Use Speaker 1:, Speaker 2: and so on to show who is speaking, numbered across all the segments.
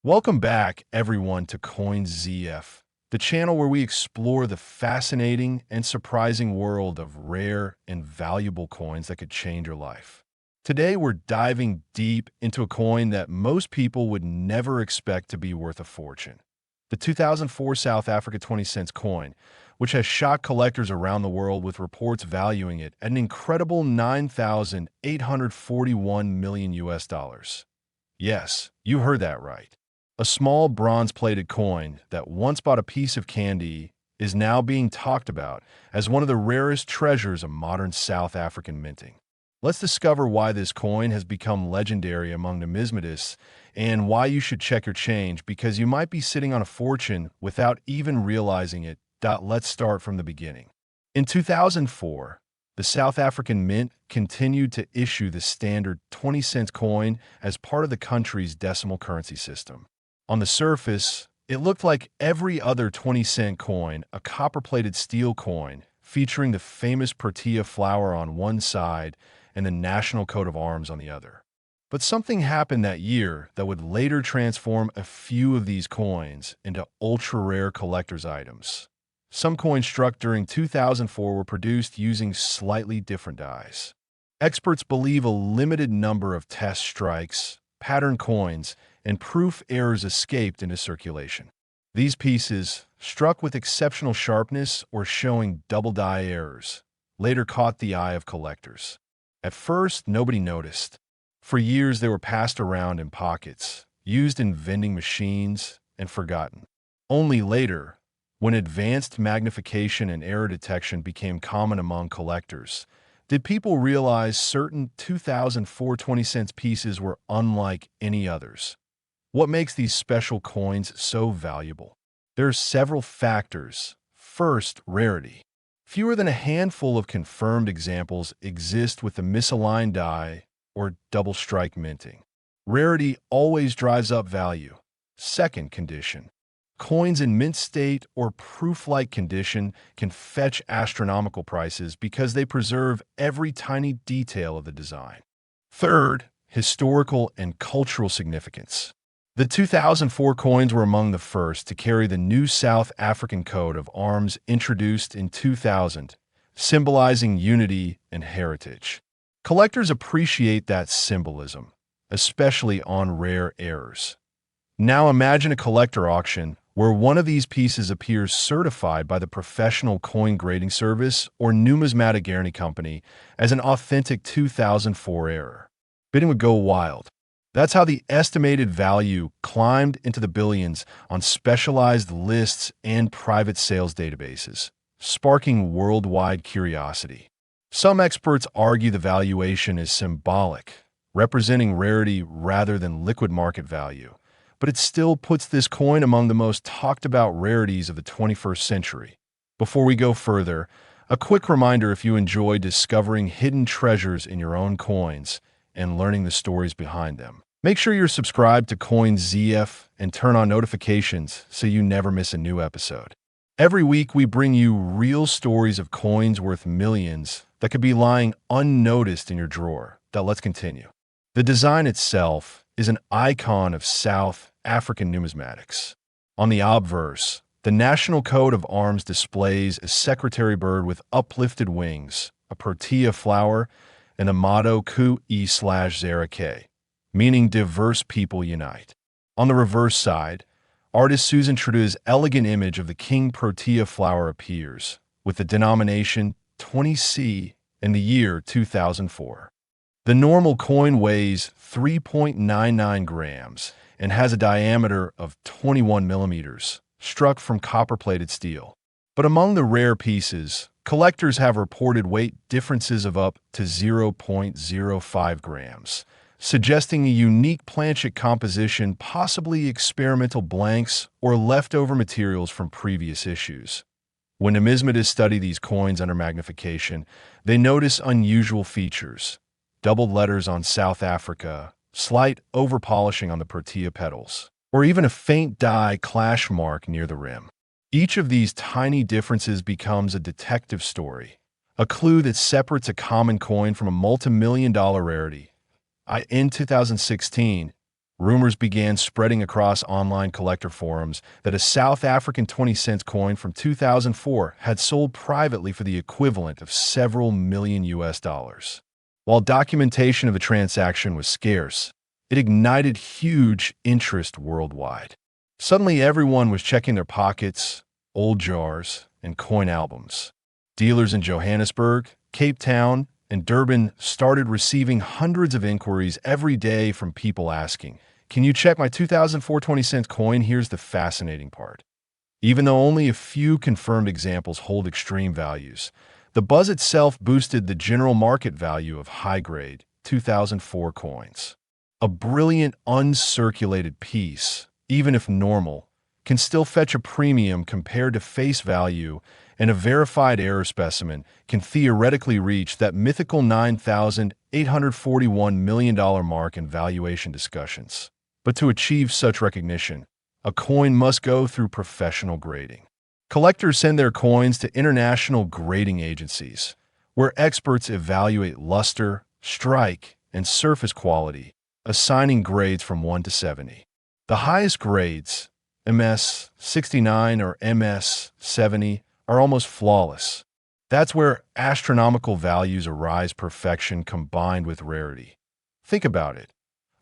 Speaker 1: Welcome back, everyone, to CoinsZF, the channel where we explore the fascinating and surprising world of rare and valuable coins that could change your life. Today, we're diving deep into a coin that most people would never expect to be worth a fortune. The 2004 South Africa 20 cents coin, which has shocked collectors around the world with reports valuing it at an incredible 9,841 million US dollars. Yes, you heard that right. A small bronze-plated coin that once bought a piece of candy is now being talked about as one of the rarest treasures of modern South African minting. Let's discover why this coin has become legendary among numismatists and why you should check your change because you might be sitting on a fortune without even realizing it. Let's start from the beginning. In 2004, the South African Mint continued to issue the standard 20-cent coin as part of the country's decimal currency system. On the surface, it looked like every other 20-cent coin, a copper-plated steel coin featuring the famous Protea flower on one side and the national coat of arms on the other. But something happened that year that would later transform a few of these coins into ultra-rare collector's items. Some coins struck during 2004 were produced using slightly different dies. Experts believe a limited number of test strikes, pattern coins, and proof errors escaped into circulation. These pieces, struck with exceptional sharpness or showing double die errors, later caught the eye of collectors. At first, nobody noticed. For years, they were passed around in pockets, used in vending machines, and forgotten. Only later, when advanced magnification and error detection became common among collectors, did people realize certain 2004 20-cent pieces were unlike any others. What makes these special coins so valuable? There are several factors. First, rarity. Fewer than a handful of confirmed examples exist with the misaligned die or double strike minting. Rarity always drives up value. Second, condition. Coins in mint state or proof-like condition can fetch astronomical prices because they preserve every tiny detail of the design. Third, historical and cultural significance. The 2004 coins were among the first to carry the new South African coat of arms introduced in 2000, symbolizing unity and heritage. Collectors appreciate that symbolism, especially on rare errors. Now imagine a collector auction where one of these pieces appears certified by the Professional Coin Grading Service or Numismatic Guarantee Company as an authentic 2004 error. Bidding would go wild. That's how the estimated value climbed into the billions on specialized lists and private sales databases, sparking worldwide curiosity. Some experts argue the valuation is symbolic, representing rarity rather than liquid market value, but it still puts this coin among the most talked about rarities of the 21st century. Before we go further, a quick reminder if you enjoy discovering hidden treasures in your own coins and learning the stories behind them. Make sure you're subscribed to CoinsZF and turn on notifications so you never miss a new episode. Every week, we bring you real stories of coins worth millions that could be lying unnoticed in your drawer. Let's continue. The design itself is an icon of South African numismatics. On the obverse, the national coat of arms displays a secretary bird with uplifted wings, a Protea flower, and the motto Ku/Zera, meaning diverse people unite. On the reverse side, artist Susan Trudeau's elegant image of the King Protea flower appears, with the denomination 20C in the year 2004. The normal coin weighs 3.99 grams and has a diameter of 21 millimeters, struck from copper-plated steel. But among the rare pieces, collectors have reported weight differences of up to 0.05 grams, suggesting a unique planchet composition, possibly experimental blanks or leftover materials from previous issues. When numismatists study these coins under magnification, they notice unusual features: doubled letters on South Africa, slight overpolishing on the Protea petals, or even a faint die clash mark near the rim. Each of these tiny differences becomes a detective story, a clue that separates a common coin from a multi-million-dollar rarity. In 2016, Rumors began spreading across online collector forums that a South African 20-cent coin from 2004 had sold privately for the equivalent of several million US dollars. While documentation of the transaction was scarce, it ignited huge interest worldwide. Suddenly, everyone was checking their pockets, old jars, and coin albums. Dealers in Johannesburg, Cape Town, and Durban started receiving hundreds of inquiries every day from people asking, "Can you check my 2004 20-cent coin?" Here's the fascinating part. Even though only a few confirmed examples hold extreme values, the buzz itself boosted the general market value of high-grade 2004 coins. A brilliant uncirculated piece, even if normal, can still fetch a premium compared to face value, and a verified error specimen can theoretically reach that mythical $9,841 million mark in valuation discussions. But to achieve such recognition, a coin must go through professional grading. Collectors send their coins to international grading agencies, where experts evaluate luster, strike, and surface quality, assigning grades from 1 to 70. The highest grades, MS 69 or MS 70, are almost flawless. That's where astronomical values arise: perfection combined with rarity. Think about it.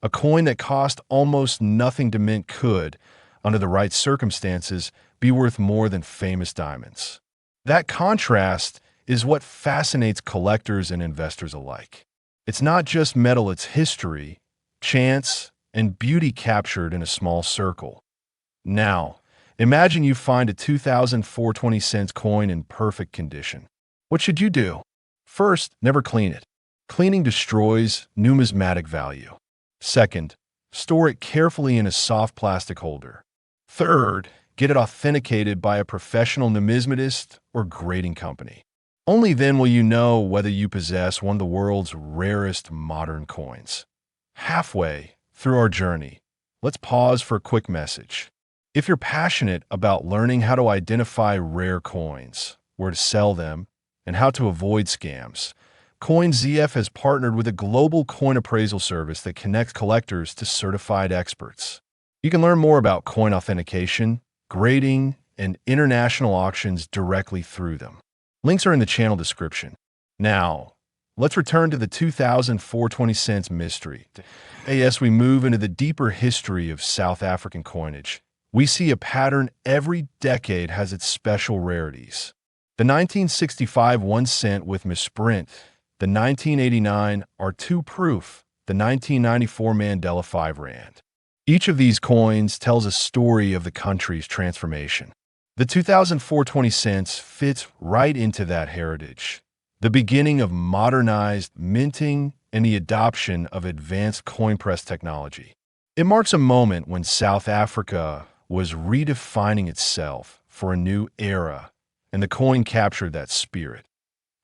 Speaker 1: A coin that cost almost nothing to mint could, under the right circumstances, be worth more than famous diamonds. That contrast is what fascinates collectors and investors alike. It's not just metal, it's history, chance, and beauty captured in a small circle. Now, imagine you find a 2004 20-cent coin in perfect condition. What should you do? First, never clean it. Cleaning destroys numismatic value. Second, store it carefully in a soft plastic holder. Third, get it authenticated by a professional numismatist or grading company. Only then will you know whether you possess one of the world's rarest modern coins. Halfway through our journey, let's pause for a quick message. If you're passionate about learning how to identify rare coins, where to sell them, and how to avoid scams, CoinZF has partnered with a global coin appraisal service that connects collectors to certified experts. You can learn more about coin authentication, grading, and international auctions directly through them. Links are in the channel description. Now, let's return to the 2004 20-cent mystery. As we move into the deeper history of South African coinage, we see a pattern. Every decade has its special rarities. The 1965 1 cent with misprint, the 1989 R2 proof, the 1994 Mandela 5 Rand. Each of these coins tells a story of the country's transformation. The 2004 20 cents fits right into that heritage, the beginning of modernized minting and the adoption of advanced coin press technology. It marks a moment when South Africa was redefining itself for a new era, and the coin captured that spirit.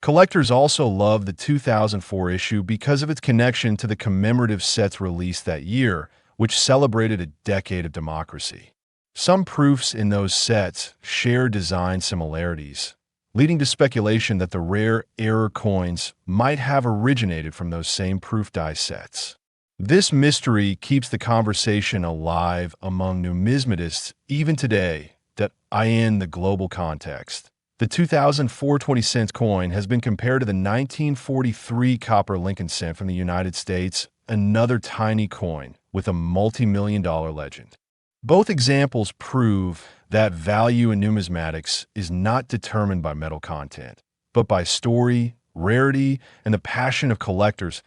Speaker 1: Collectors also love the 2004 issue because of its connection to the commemorative sets released that year, which celebrated a decade of democracy. Some proofs in those sets share design similarities, leading to speculation that the rare error coins might have originated from those same proof die sets. This mystery keeps the conversation alive among numismatists even today. That in the global context, the 2004 20-cent coin has been compared to the 1943 copper Lincoln cent from the United States, another tiny coin with a multi-million-dollar legend. Both examples prove that value in numismatics is not determined by metal content, but by story, rarity, and the passion of collectors.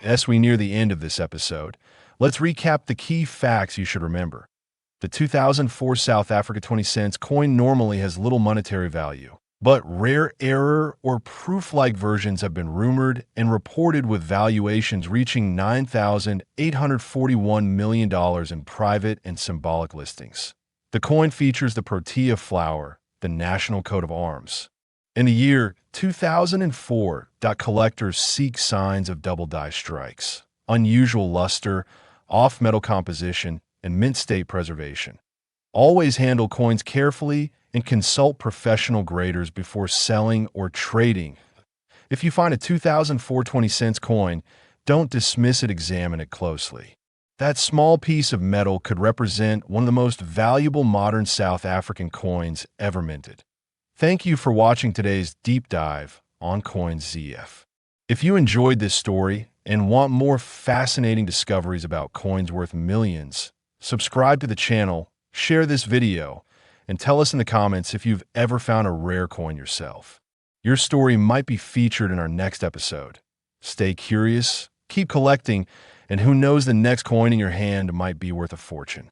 Speaker 1: As we near the end of this episode, let's recap the key facts you should remember. The 2004 South Africa 20 cents coin normally has little monetary value, but rare error or proof-like versions have been rumored and reported with valuations reaching $9,841 million in private and symbolic listings. The coin features the Protea flower, the national coat of arms. In the year 2004, collectors seek signs of double die strikes, unusual luster, off-metal composition, and mint state preservation. Always handle coins carefully and consult professional graders before selling or trading. If you find a 2004 20 cents coin, don't dismiss it, examine it closely. That small piece of metal could represent one of the most valuable modern South African coins ever minted. Thank you for watching today's deep dive on Coins ZF. If you enjoyed this story and want more fascinating discoveries about coins worth millions, subscribe to the channel, share this video, and tell us in the comments if you've ever found a rare coin yourself. Your story might be featured in our next episode. Stay curious, keep collecting, and who knows, the next coin in your hand might be worth a fortune.